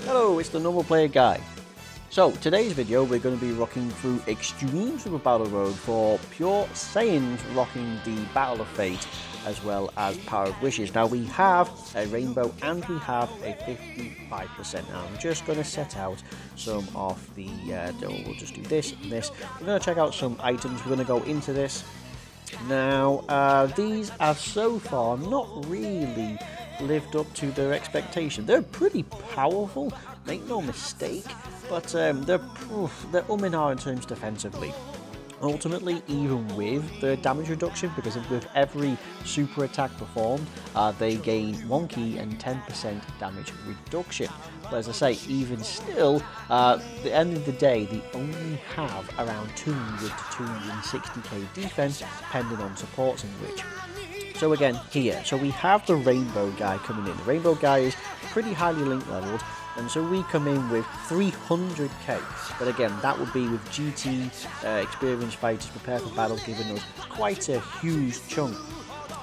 Hello, it's the Normal Player Guy. So, today's video we're going to be rocking through Extreme Super Battle Road for pure Saiyans, rocking the Battle of Fate as well as Power of Wishes. Now we have a rainbow and we have a 55%. Now I'm just going to set out some of the, we'll just do this and this. We're going to check out some items, we're going to go into this. Now, these have so far not really lived up to their expectation. They're pretty powerful, make no mistake, but they're and ah in terms defensively. Ultimately, even with the damage reduction, because with every super attack performed, they gain 1 key and 10% damage reduction. But as I say, even still, at the end of the day, they only have around 200 to 260k defense, depending on supports in which. So again, here, so we have the Rainbow guy coming in. The Rainbow guy is pretty highly link leveled, and so we come in with 300k. But again, that would be with GT, experienced fighters prepare for battle, giving us quite a huge chunk.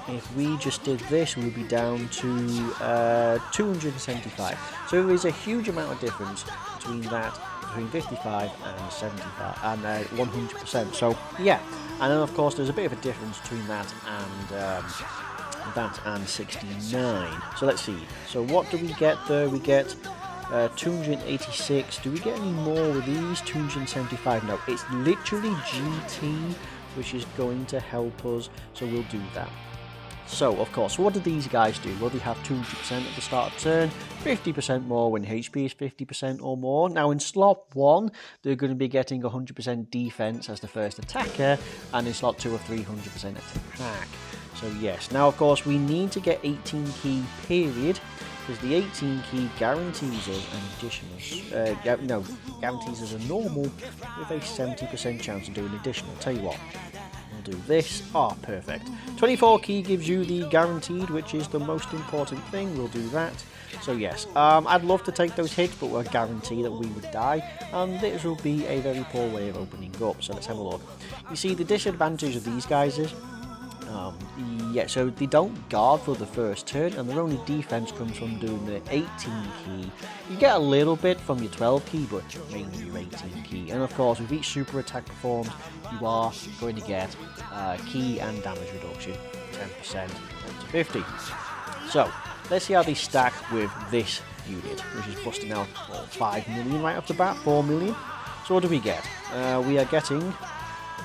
If we just did this, we'd be down to 275. So there is a huge amount of difference between that, between 55 and 75 and 100%. So yeah, and then of course there's a bit of a difference between that and 69. So let's see. So what do we get there? We get 286. Do we get any more with these? 275. No, it's literally GT which is going to help us. So we'll do that. So, of course, what do these guys do? Well, they have 200% at the start of turn, 50% more when HP is 50% or more. Now, in slot 1, they're going to be getting 100% defense as the first attacker, and in slot 2 of 300% attack. So, yes. Now, of course, we need to get 18 key period, because the 18 key guarantees us an additional, guarantees us a normal with a 70% chance of doing additional. I'll tell you what. Do this. Oh, perfect. 24 key gives you the guaranteed, which is the most important thing. We'll do that. So yes, I'd love to take those hits, but we're guaranteed that we would die, and this will be a very poor way of opening up. So let's have a look. You see, the disadvantage of these guys is so they don't guard for the first turn, and their only defense comes from doing the 18 key. You get a little bit from your 12 key, but mainly your 18 key. And of course, with each super attack performed, you are going to get key and damage reduction, 10% up to 50. So let's see how they stack with this unit, which is busting out 5 million right off the bat, 4 million. So what do we get? We are getting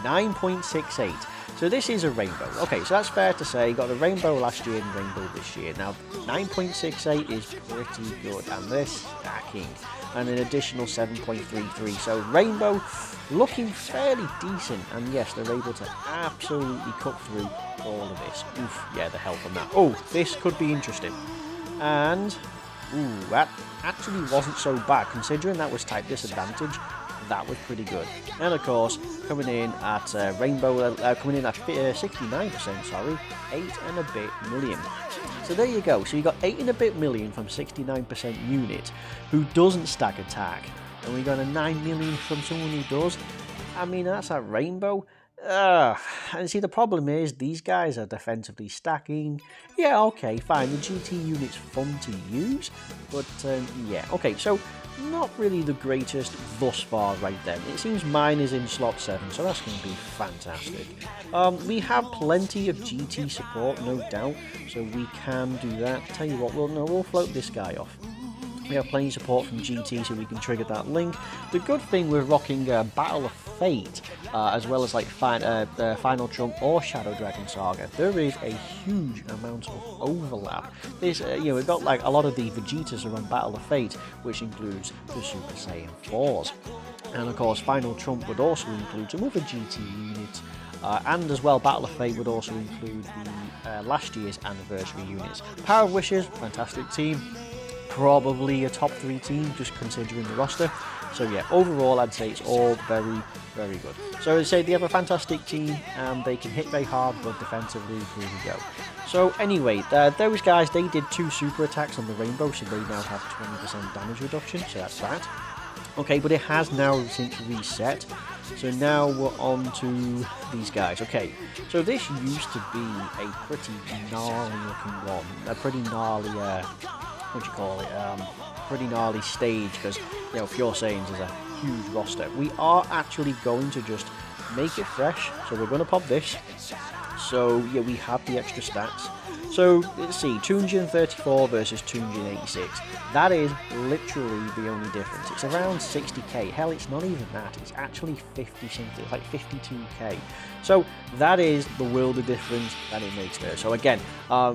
9.68. So this is a rainbow. Okay, so that's fair to say. Got the rainbow last year and rainbow this year. Now, 9.68 is pretty good, and this stacking, and an additional 7.33. So rainbow looking fairly decent, and yes, they're able to absolutely cut through all of this. Oof, yeah, the health on that. Oh, this could be interesting. And, ooh, that actually wasn't so bad, considering that was type disadvantage. That was pretty good. And of course, coming in at rainbow, coming in at 69%, sorry, 8 and a bit million. So there you go. So you got 8 and a bit million from 69% unit who doesn't stack attack, and we got a 9 million from someone who does. I mean, that's a rainbow. And see, the problem is these guys are defensively stacking. Yeah, okay, fine. The GT unit's fun to use, but yeah, okay. So not really the greatest thus far right then. It seems mine is in slot 7, so that's going to be fantastic. We have plenty of GT support, no doubt, so we can do that. Tell you what, we'll float this guy off. We have plenty of support from GT, so we can trigger that link. The good thing with rocking Battle of Fate, as well as like Final Trump or Shadow Dragon Saga, there is a huge amount of overlap. This, we've got like a lot of the Vegetas are on Battle of Fate, which includes the Super Saiyan 4s. And of course, Final Trump would also include some other GT units. And as well, Battle of Fate would also include the last year's anniversary units. Power of Wishes, fantastic team. Probably a top 3 team, just considering the roster. So yeah, overall I'd say it's all very, very good. So I'd say they have a fantastic team, and they can hit very hard, but defensively, here we go. So anyway, those guys, they did 2 super attacks on the rainbow, so they now have 20% damage reduction, so that's that. Okay, but it has now since reset. So now we're on to these guys. Okay, so this used to be a pretty gnarly looking one, a pretty gnarly what do you call it, pretty gnarly stage, because, you know, Pure Saiyans is a huge roster. We are actually going to just make it fresh, so we're going to pop this. So yeah, we have the extra stats. So let's see, 234 versus 286. That is literally the only difference. It's around 60k. Hell, it's not even that. It's actually 50 something. It's like 52k. So that is the world of difference that it makes there. So again,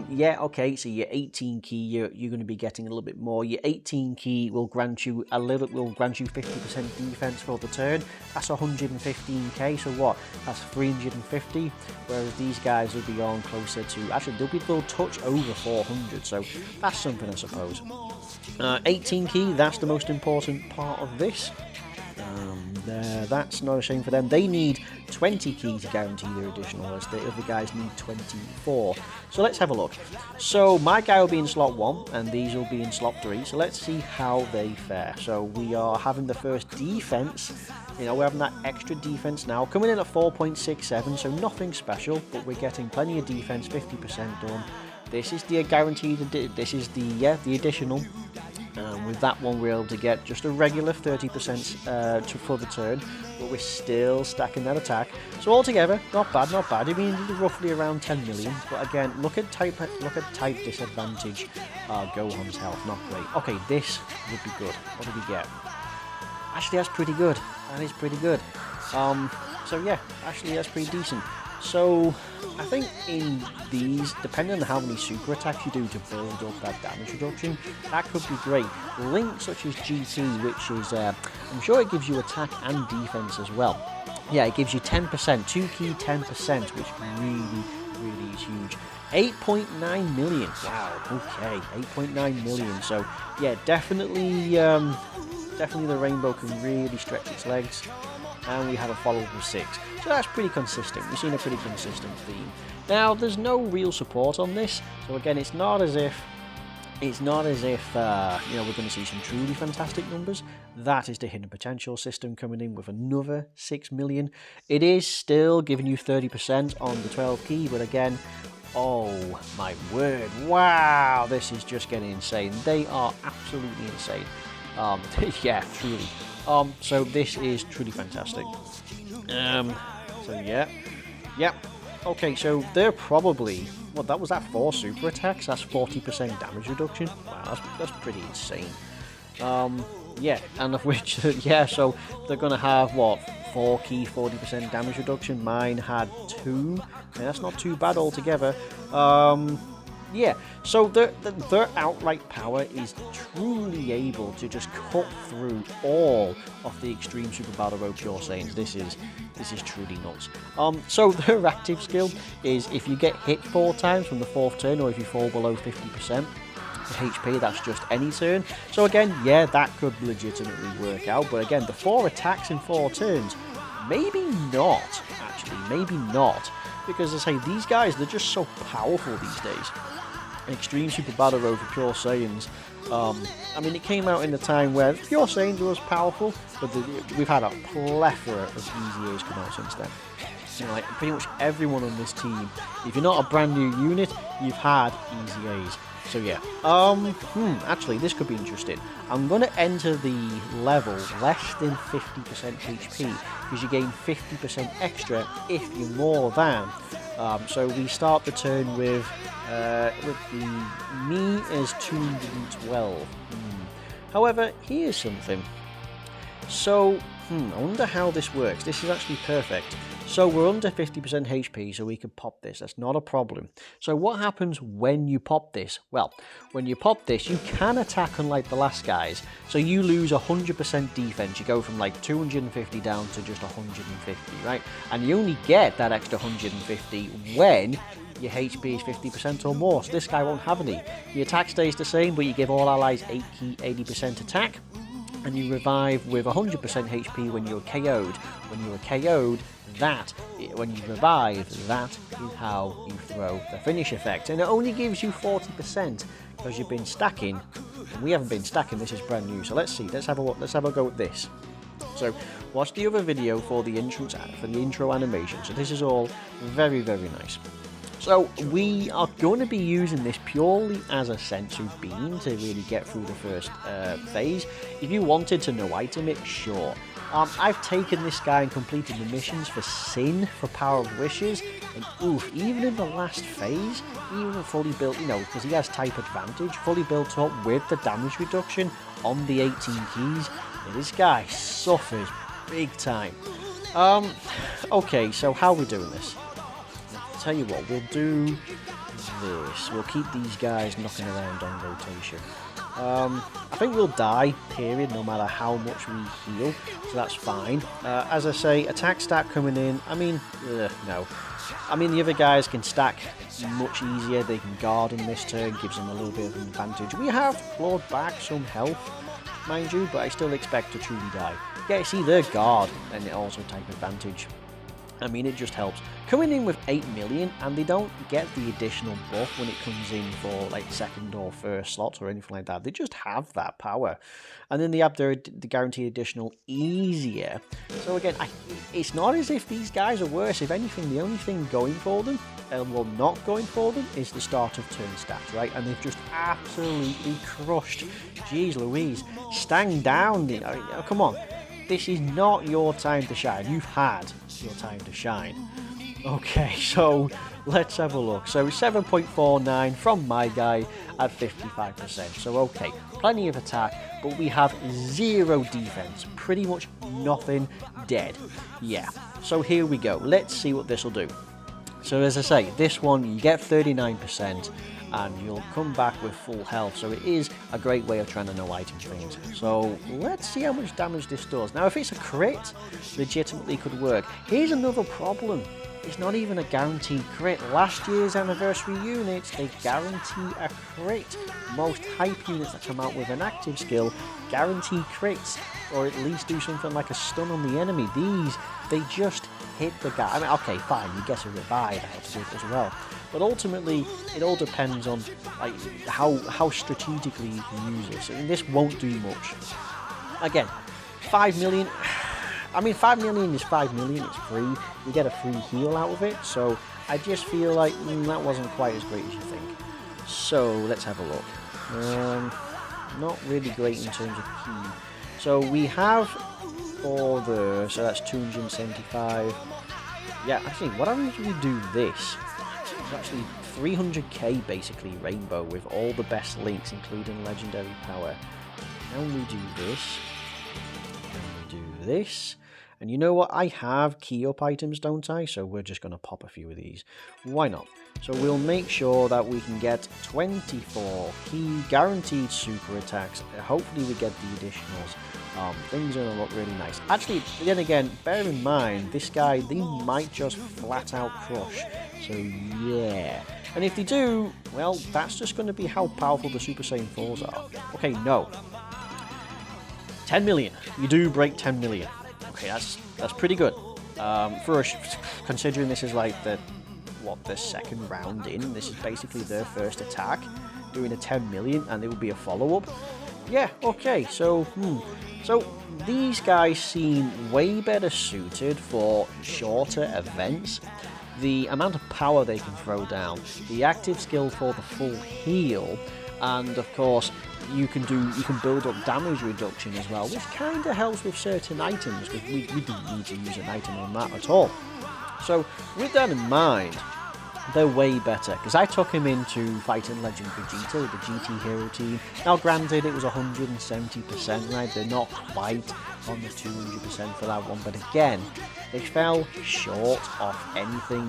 yeah, okay. So your 18 key, you're going to be getting a little bit more. Your 18 key will grant you 50% defense for the turn. That's 115k. So what? That's 350. Whereas these guys will be on closer to, actually they'll touch over 400. So that's something, I suppose. 18 key, that's the most important part of this. That's not a shame for them. They need 20 key to guarantee their additional, whereas the other guys need 24. So let's have a look. So my guy will be in slot 1 and these will be in slot 3. So let's see how they fare. So we are having the first defense. You know, we're having that extra defense now, coming in at 4.67, so nothing special, but we're getting plenty of defense, 50% done. This is the guaranteed, this is the additional. With that one we're able to get just a regular 30% for the turn, but we're still stacking that attack. So altogether, not bad, not bad. I mean, roughly around 10 million, but again, look at type disadvantage. Gohan's health, not great. Okay, this would be good. What do we get? Actually, that's pretty good. That is pretty good. So yeah, actually that's pretty decent. So I think in these, depending on how many super attacks you do to build up that damage reduction, that could be great. Links such as GT, which is, I'm sure it gives you attack and defense as well. Yeah, it gives you 10%, 2 key 10%, which really is huge. 8.9 million. Wow, okay, 8.9 million. So yeah, definitely the rainbow can really stretch its legs. And we have a follow-up of 6. So that's pretty consistent. We've seen a pretty consistent theme. Now, there's no real support on this. So again, it's not as if you know, we're going to see some truly fantastic numbers. That is the hidden potential system coming in with another 6 million. It is still giving you 30% on the 12 key, but again, oh my word, wow, this is just getting insane. They are absolutely insane. Yeah, truly. So this is truly fantastic. So yeah. Okay, so they're probably, well, that was 4 super attacks. That's 40% damage reduction. Wow, that's pretty insane. Yeah, and of which, yeah, so they're gonna have what, 4 key 40% damage reduction. Mine had 2, and that's not too bad altogether. Yeah, so their outright power is truly able to just cut through all of the extreme super battle road Pure Saiyans. This is truly nuts. So their active skill is if you get hit 4 times from the 4th turn, or if you fall below 50% HP, that's just any turn. So again, yeah, that could legitimately work out. But again, the 4 attacks in 4 turns, maybe not. Actually, maybe not, because as I say, these guys, they're just so powerful these days. Extreme Super Battle Road for Pure Saiyans. I mean, it came out in a time where Pure Saiyans was powerful, but we've had a plethora of Easy A's come out since then. You know, like pretty much everyone on this team, if you're not a brand new unit, you've had Easy A's. So yeah, actually this could be interesting. I'm going to enter the level less than 50% HP, because you gain 50% extra if you're more than. So we start the turn with the me is 212. However, here's something. So, I wonder how this works. This is actually perfect. So we're under 50% HP, so we can pop this. That's not a problem. So what happens when you pop this? Well, when you pop this, you can attack unlike the last guys. So you lose 100% defense. You go from like 250 down to just 150, right? And you only get that extra 150 when your HP is 50% or more. So this guy won't have any. Your attack stays the same, but you give all allies 80% attack. And you revive with 100% HP when you're KO'd. When you're KO'd, when you revive, that is how you throw the finish effect. And it only gives you 40% because you've been stacking. And we haven't been stacking, this is brand new. So let's see, let's have a go at this. So watch the other video for the intro animation. So this is all very, very nice. So we are going to be using this purely as a sensu bean to really get through the first phase. If you wanted to no item it, sure. I've taken this guy and completed the missions for Sin, for Power of Wishes, and oof, even in the last phase, even fully built, you know, because he has type advantage, fully built up with the damage reduction on the 18 keys, this guy suffers big time. Okay, so how are we doing this? I'll tell you what, we'll do this. We'll keep these guys knocking around on rotation. I think we'll die, period, no matter how much we heal, so that's fine. As I say, attack stack coming in, I mean, no. I mean, the other guys can stack much easier, they can guard in this turn, gives them a little bit of an advantage. We have clawed back some health, mind you, but I still expect to truly die. Yeah, see, they're guard, and it also type advantage. I mean, it just helps. Coming in with 8 million, and they don't get the additional buff when it comes in for like second or first slots or anything like that. They just have that power. And then they have the guaranteed additional easier. So again, it's not as if these guys are worse. If anything, the only thing going for them, well, not going for them, is the start of turn stats, right? And they've just absolutely crushed. Jeez Louise. Stang down. Come on. This is not your time to shine. You've had your time to shine. Okay, so let's have a look. So 7.49 from my guy at 55%. So okay, plenty of attack, but we have 0 defense. Pretty much nothing, dead. Yeah, so here we go. Let's see what this will do. So as I say, this one you get 39%. And you'll come back with full health, so it is a great way of trying to no item things. So let's see how much damage this does. Now if it's a crit, legitimately could work. Here's another problem. It's not even a guaranteed crit. Last year's anniversary units, they guarantee a crit. Most hype units that come out with an active skill guarantee crits, or at least do something like a stun on the enemy. These, they just hit the guy. I mean, okay, fine, you get a revive out of it as well. But ultimately, it all depends on like how strategically you can use this. I mean, this won't do much. Again, 5 million. I mean, 5 million is 5 million. It's free. You get a free heal out of it. So I just feel like that wasn't quite as great as you think. So let's have a look. Not really great in terms of key. So we have all the. So that's 275. Yeah, actually, what happens if we do this? It's actually 300k basically rainbow with all the best links, including legendary power. Can we do this? Can we do this? And you know what? I have key up items, don't I? So we're just going to pop a few of these. Why not? So we'll make sure that we can get 24 key guaranteed super attacks. Hopefully we get the additionals. Things are going to look really nice. Actually, then again, bear in mind, this guy, they might just flat out crush. So yeah. And if they do, well, that's just going to be how powerful the Super Saiyan 4s are. Okay, no. 10 million. You do break 10 million. Okay, that's pretty good. Considering this is like the second round in, this is basically their first attack, doing a 10 million, and it will be a follow-up. Yeah, okay, so these guys seem way better suited for shorter events. The amount of power they can throw down, the active skill for the full heal, and of course you can build up damage reduction as well, which kind of helps with certain items, because we didn't need to use an item on that at all. So with that in mind, they're way better, because I took him into fighting Legend Vegeta with the GT Hero team. Now granted, it was 170%, right? They're not quite on the 200% for that one, but again, they fell short of anything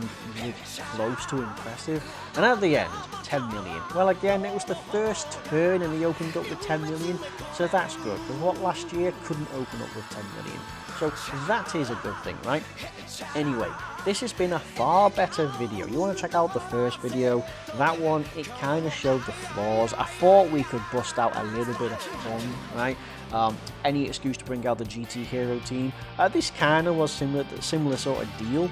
close to impressive. And at the end, 10 million. Well, again, it was the first turn and he opened up with 10 million, so that's good. Because what last year couldn't open up with 10 million. So that is a good thing, right? Anyway, this has been a far better video. You want to check out the first video? That one, it kind of showed the flaws. I thought we could bust out a little bit of fun, right? Any excuse to bring out the GT Hero team. This kind of was similar sort of deal.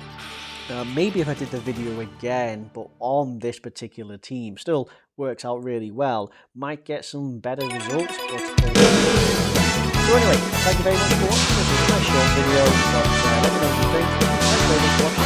Maybe if I did the video again, but on this particular team, still works out really well. Might get some better results, but so anyway, thank you very much for watching. This is a nice short video, but let me know what you think. Thanks very much for watching.